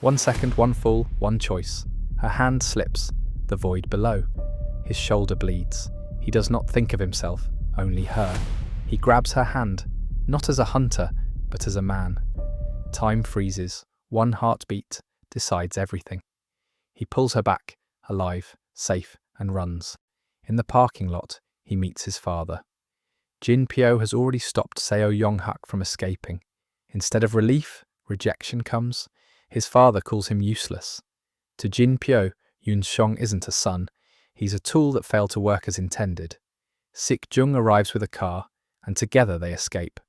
1 second, one fall, one choice. Her hand slips, the void below. His shoulder bleeds. He does not think of himself, only her. He grabs her hand, not as a hunter, but as a man. Time freezes. One heartbeat decides everything. He pulls her back, alive, safe, and runs. In the parking lot, he meets his father. Jin Pyo has already stopped Seo Yong-hak from escaping. Instead of relief, rejection comes. His father calls him useless. To Jin Pyo, Yoon Seong isn't a son. He's a tool that failed to work as intended. Sik Jung arrives with a car, and together they escape.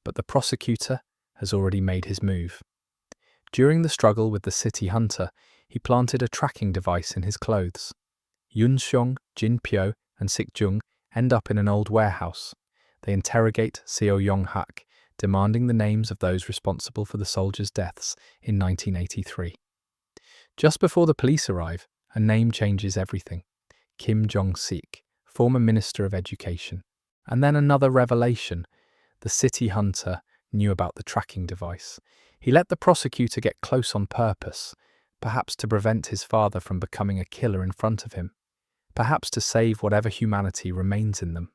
But the prosecutor has already made his move. During the struggle with the city hunter, he planted a tracking device in his clothes. Yoon Seong, Jin Pyo, and Sik Jung end up in an old warehouse. They interrogate Seo Yong-hak, demanding the names of those responsible for the soldiers' deaths in 1983. Just before the police arrive, a name changes everything. Kim Jong-sik, former Minister of Education. And then another revelation. The city hunter knew about the tracking device. He let the prosecutor get close on purpose, perhaps to prevent his father from becoming a killer in front of him, perhaps to save whatever humanity remains in them.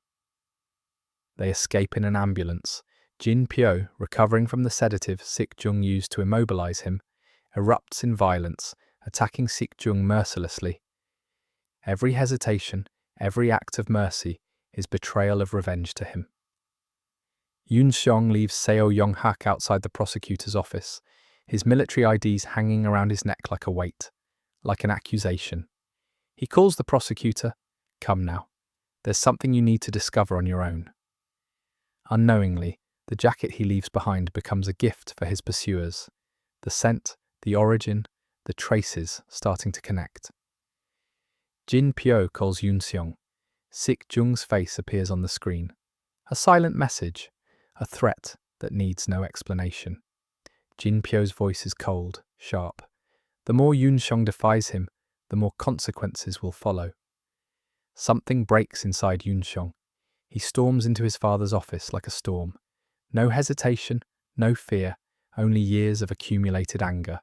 They escape in an ambulance. Jin Pyo, recovering from the sedative Sik Jung used to immobilize him, erupts in violence, attacking Sik Jung mercilessly. Every hesitation, every act of mercy is betrayal of revenge to him. Yoon Seong leaves Seo Yong-hak outside the prosecutor's office, his military IDs hanging around his neck like a weight, like an accusation. He calls the prosecutor. Come now. There's something you need to discover on your own. Unknowingly, the jacket he leaves behind becomes a gift for his pursuers. The scent, the origin, the traces starting to connect. Jin Pyo calls Yoon Seong. Sik Jung's face appears on the screen. A silent message, a threat that needs no explanation. Jin Pyo's voice is cold, sharp. The more Yoon Seong defies him, the more consequences will follow. Something breaks inside Yoon Seong. He storms into his father's office like a storm. No hesitation, no fear, only years of accumulated anger.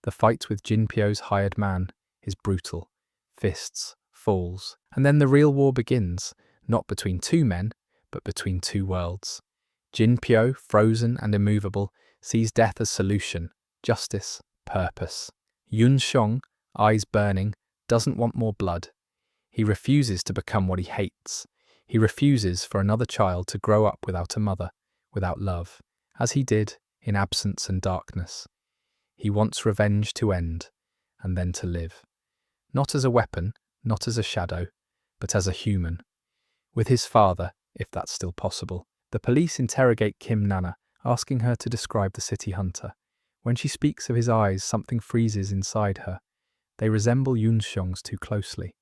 The fight with Jin Pyo's hired man is brutal. Fists, falls, and then the real war begins, not between two men, but between two worlds. Jin Pyo, frozen and immovable, sees death as solution, justice, purpose. Yoon Seong, eyes burning, doesn't want more blood. He refuses to become what he hates. He refuses for another child to grow up without a mother, without love, as he did in absence and darkness. He wants revenge to end, and then to live. Not as a weapon, not as a shadow, but as a human. With his father, if that's still possible. The police interrogate Kim Nana, asking her to describe the city hunter. When she speaks of his eyes, something freezes inside her. They resemble Yoon Seong's too closely.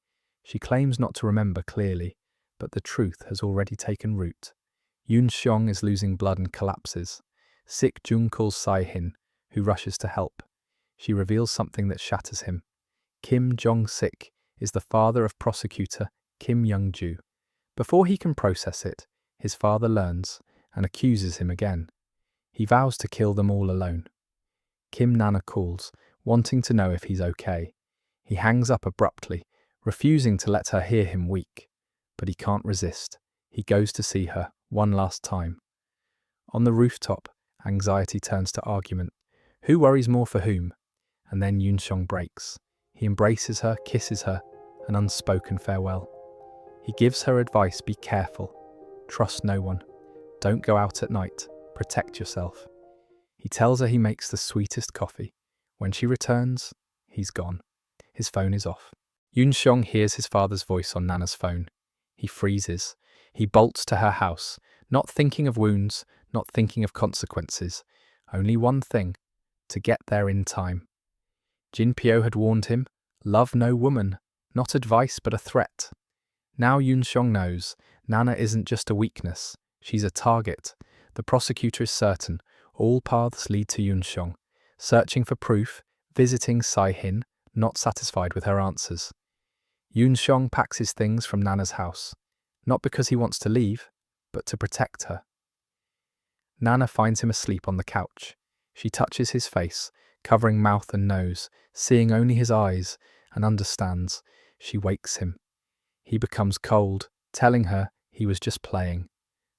She claims not to remember clearly, but the truth has already taken root. Yoon Seong is losing blood and collapses. Sik Jung calls Sai-hin, who rushes to help. She reveals something that shatters him. Kim Jong-sik is the father of prosecutor Kim Young-ju. Before he can process it, his father learns and accuses him again. He vows to kill them all alone. Kim Nana calls, wanting to know if he's okay. He hangs up abruptly, refusing to let her hear him weak. But he can't resist. He goes to see her, one last time. On the rooftop, anxiety turns to argument. Who worries more for whom? And then Yoon Seong breaks. He embraces her, kisses her, an unspoken farewell. He gives her advice: be careful. Trust no one. Don't go out at night. Protect yourself. He tells her he makes the sweetest coffee. When she returns, he's gone. His phone is off. Yoon Seong hears his father's voice on Nana's phone. He freezes. He bolts to her house, not thinking of wounds, not thinking of consequences. Only one thing: to get there in time. Jin Pyo had warned him, love no woman, not advice but a threat. Now Yoon Seong knows, Nana isn't just a weakness, she's a target. The prosecutor is certain, all paths lead to Yoon Seong, searching for proof, visiting Sai-hin, not satisfied with her answers. Yoon Seong packs his things from Nana's house, not because he wants to leave, but to protect her. Nana finds him asleep on the couch. She touches his face, covering mouth and nose, seeing only his eyes, and understands. She wakes him. He becomes cold, telling her he was just playing,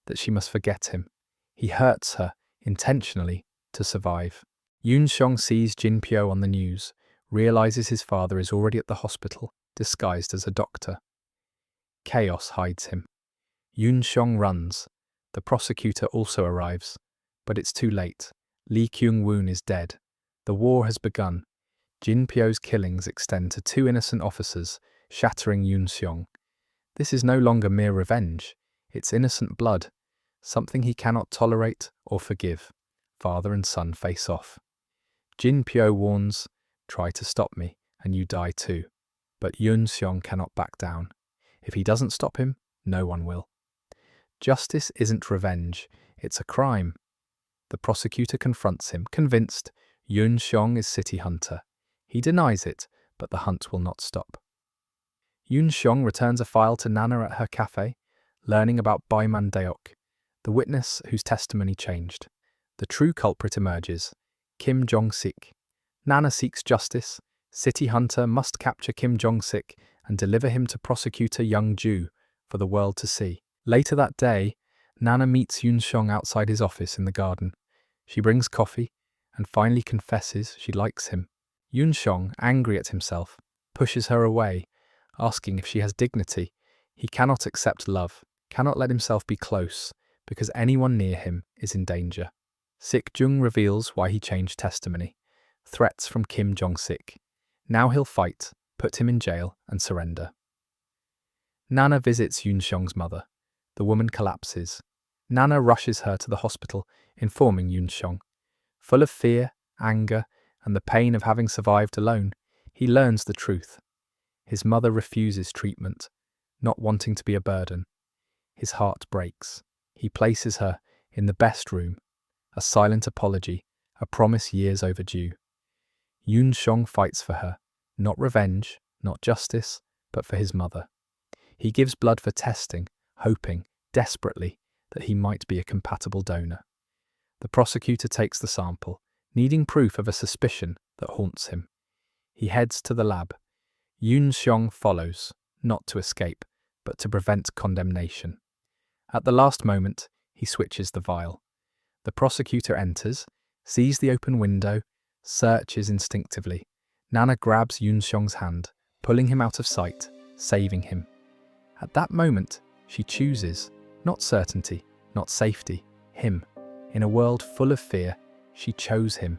that she must forget him. He hurts her, intentionally, to survive. Yoon Xiong sees Jin Pyo on the news, realizes his father is already at the hospital, disguised as a doctor. Chaos hides him. Yoon Xiong runs. The prosecutor also arrives. But it's too late. Lee Kyung-woon is dead. The war has begun. Jin Pyo's killings extend to 2 innocent officers, shattering Yoon Xiong. This is no longer mere revenge. It's innocent blood, something he cannot tolerate or forgive. Father and son face off. Jin Pyo warns, "Try to stop me, and you die too." But Yoon Xiong cannot back down. If he doesn't stop him, no one will. Justice isn't revenge, it's a crime. The prosecutor confronts him, convinced Yoon Xiong is city hunter. He denies it, but the hunt will not stop. Yoon Xiong returns a file to Nana at her cafe, learning about Baiman Deok, the witness whose testimony changed. The true culprit emerges, Kim Jong-sik. Nana seeks justice. City hunter must capture Kim Jong-sik and deliver him to prosecutor Young Ju for the world to see. Later that day, Nana meets Yoon Xiong outside his office in the garden. She brings coffee and finally confesses she likes him. Yoon Xiong, angry at himself, pushes her away, asking if she has dignity. He cannot accept love, cannot let himself be close, because anyone near him is in danger. Sik Jung reveals why he changed testimony. Threats from Kim Jong-sik. Now he'll fight, put him in jail, and surrender. Nana visits Yoon Xiong's mother. The woman collapses. Nana rushes her to the hospital, informing Yoon Xiong. Full of fear, anger, and the pain of having survived alone, he learns the truth. His mother refuses treatment, not wanting to be a burden. His heart breaks. He places her in the best room, a silent apology, a promise years overdue. Yoon Xiong fights for her, not revenge, not justice, but for his mother. He gives blood for testing, hoping, desperately, that he might be a compatible donor. The prosecutor takes the sample, needing proof of a suspicion that haunts him. He heads to the lab. Yoon Xiong follows, not to escape, but to prevent condemnation. At the last moment, he switches the vial. The prosecutor enters, sees the open window, searches instinctively. Nana grabs Yoon Xiong's hand, pulling him out of sight, saving him. At that moment, she chooses, not certainty, not safety, him. In a world full of fear, she chose him.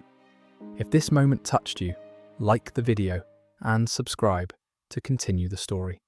If this moment touched you, like the video and subscribe to continue the story.